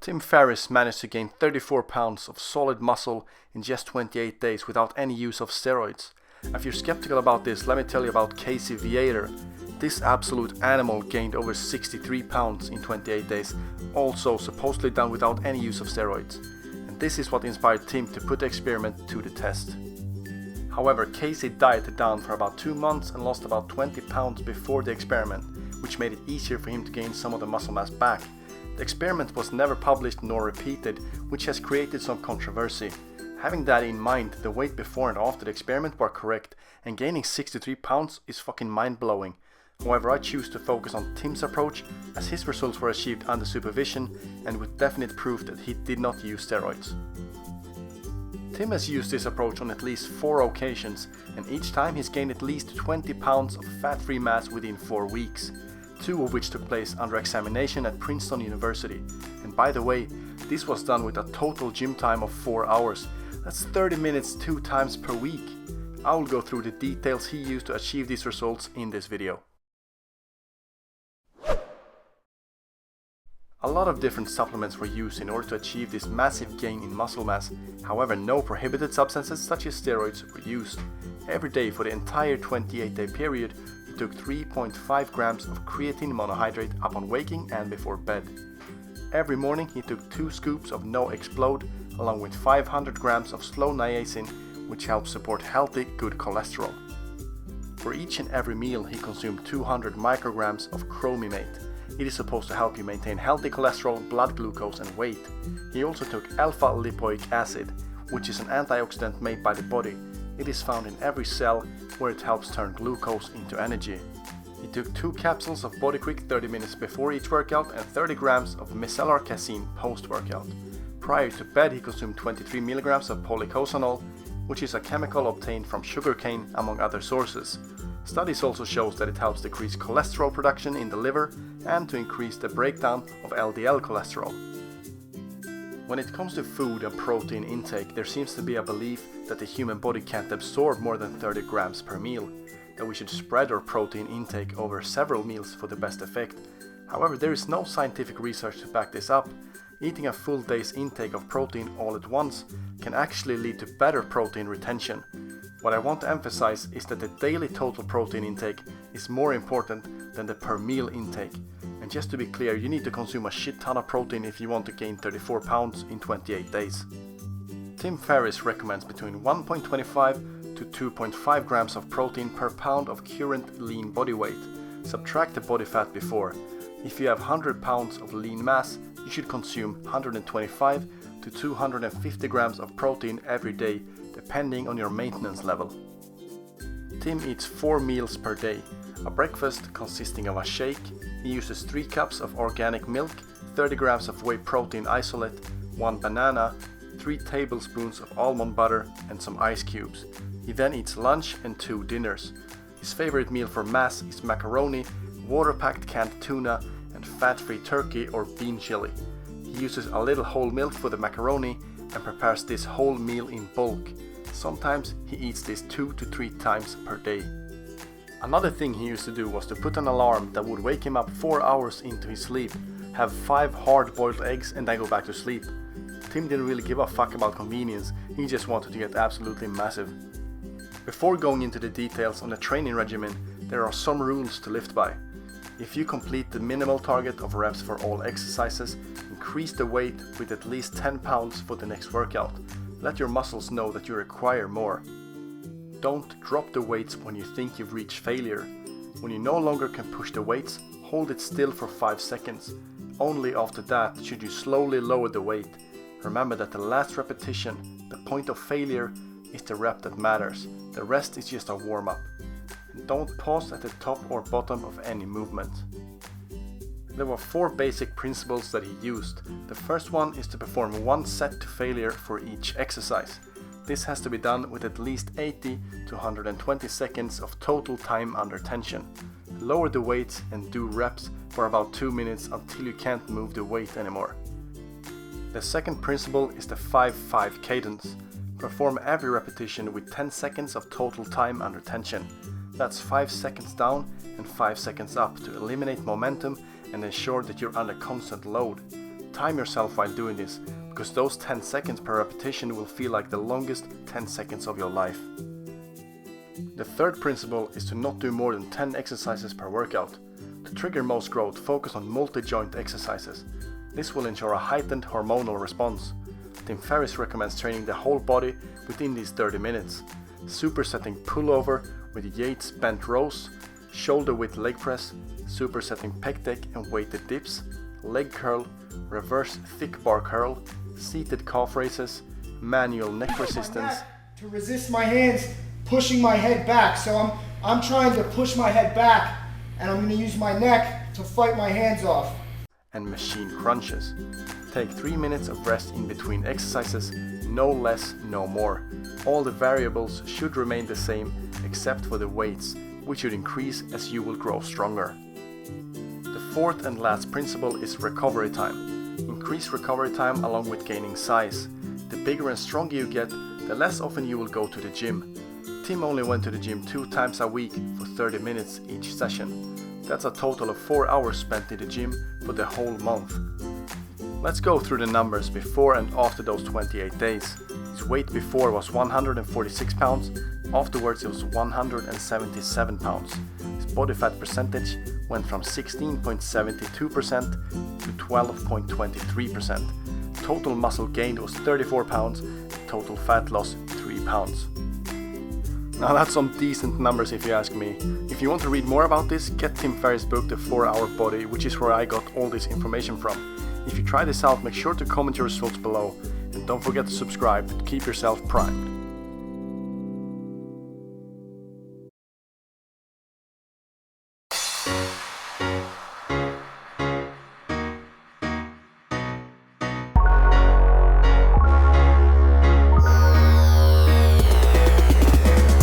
Tim Ferriss managed to gain 34 pounds of solid muscle in just 28 days without any use of steroids. If you're skeptical about this, let me tell you about Casey Viator. This absolute animal gained over 63 pounds in 28 days, also supposedly done without any use of steroids. And this is what inspired Tim to put the experiment to the test. However, Casey dieted down for about 2 months and lost about 20 pounds before the experiment, which made it easier for him to gain some of the muscle mass back. The experiment was never published nor repeated, which has created some controversy. Having that in mind, the weight before and after the experiment were correct, and gaining 63 pounds is fucking mind-blowing. However, I choose to focus on Tim's approach, as his results were achieved under supervision and with definite proof that he did not use steroids. Tim has used this approach on at least 4 occasions, and each time he's gained at least 20 pounds of fat-free mass within 4 weeks. 2 of which took place under examination at Princeton University. And by the way, this was done with a total gym time of 4 hours. That's 30 minutes 2 times per week. I will go through the details he used to achieve these results in this video. A lot of different supplements were used in order to achieve this massive gain in muscle mass. However, no prohibited substances such as steroids were used. Every day for the entire 28-day period, he took 3.5 grams of creatine monohydrate upon waking and before bed. Every morning he took 2 scoops of No Explode along with 500 grams of slow niacin, which helps support healthy, good cholesterol. For each and every meal he consumed 200 micrograms of chromimate. It is supposed to help you maintain healthy cholesterol, blood glucose and weight. He also took alpha-lipoic acid, which is an antioxidant made by the body. It is found in every cell where it helps turn glucose into energy. He took 2 capsules of Body Quick 30 minutes before each workout and 30 grams of micellar casein post-workout. Prior to bed he consumed 23 milligrams of polycosanol, which is a chemical obtained from sugarcane among other sources. Studies also shows that it helps decrease cholesterol production in the liver and to increase the breakdown of LDL cholesterol. When it comes to food and protein intake, there seems to be a belief that the human body can't absorb more than 30 grams per meal, that we should spread our protein intake over several meals for the best effect. However, there is no scientific research to back this up. Eating a full day's intake of protein all at once can actually lead to better protein retention. What I want to emphasize is that the daily total protein intake is more important than the per meal intake. And just to be clear, you need to consume a shit ton of protein if you want to gain 34 pounds in 28 days. Tim Ferriss recommends between 1.25 to 2.5 grams of protein per pound of current lean body weight. Subtract the body fat before. If you have 100 pounds of lean mass, you should consume 125 to 250 grams of protein every day, depending on your maintenance level. Tim eats 4 meals per day. A breakfast consisting of a shake. He uses 3 cups of organic milk, 30 grams of whey protein isolate, 1 banana, 3 tablespoons of almond butter and some ice cubes. He then eats lunch and 2 dinners. His favorite meal for mass is macaroni, water-packed canned tuna and fat-free turkey or bean chili. He uses a little whole milk for the macaroni and prepares this whole meal in bulk. Sometimes he eats this 2 to 3 times per day. Another thing he used to do was to put an alarm that would wake him up 4 hours into his sleep, have 5 hard-boiled eggs and then go back to sleep. Tim didn't really give a fuck about convenience, he just wanted to get absolutely massive. Before going into the details on the training regimen, there are some rules to live by. If you complete the minimal target of reps for all exercises, increase the weight with at least 10 pounds for the next workout. Let your muscles know that you require more. Don't drop the weights when you think you've reached failure. When you no longer can push the weights, hold it still for 5 seconds. Only after that should you slowly lower the weight. Remember that the last repetition, the point of failure, is the rep that matters. The rest is just a warm-up. Don't pause at the top or bottom of any movement. There were 4 basic principles that he used. The first one is to perform 1 set to failure for each exercise. This has to be done with at least 80 to 120 seconds of total time under tension. Lower the weights and do reps for about 2 minutes until you can't move the weight anymore. The second principle is the 5-5 cadence. Perform every repetition with 10 seconds of total time under tension. That's 5 seconds down and 5 seconds up to eliminate momentum and ensure that you're under constant load. time yourself while doing this, because those 10 seconds per repetition will feel like the longest 10 seconds of your life. The third principle is to not do more than 10 exercises per workout. To trigger most growth, focus on multi-joint exercises. This will ensure a heightened hormonal response. Ferriss recommends training the whole body within these 30 minutes. Supersetting pullover with Yates bent rows, shoulder width leg press, supersetting pec deck and weighted dips, leg curl, reverse thick bar curl, seated calf raises, manual neck resistance. To resist my hands pushing my head back, so I'm trying to push my head back, and I'm going to use my neck to fight my hands off. And machine crunches. Take 3 minutes of rest in between exercises, no less, no more. All the variables should remain the same except for the weights, which should increase as you will grow stronger. The fourth and last principle is recovery time. Increase recovery time along with gaining size. The bigger and stronger you get, the less often you will go to the gym. Tim only went to the gym 2 times a week for 30 minutes each session. That's a total of 4 hours spent in the gym for the whole month. Let's go through the numbers before and after those 28 days. His weight before was 146 pounds, afterwards it was 177 pounds. His body fat percentage went from 16.72% to 12.23%. Total muscle gained was 34 pounds, total fat loss 3 pounds. Now that's some decent numbers if you ask me. If you want to read more about this, get Tim Ferriss' book The 4-Hour Body, which is where I got all this information from. If you try this out, make sure to comment your results below, and don't forget to subscribe to keep yourself primed.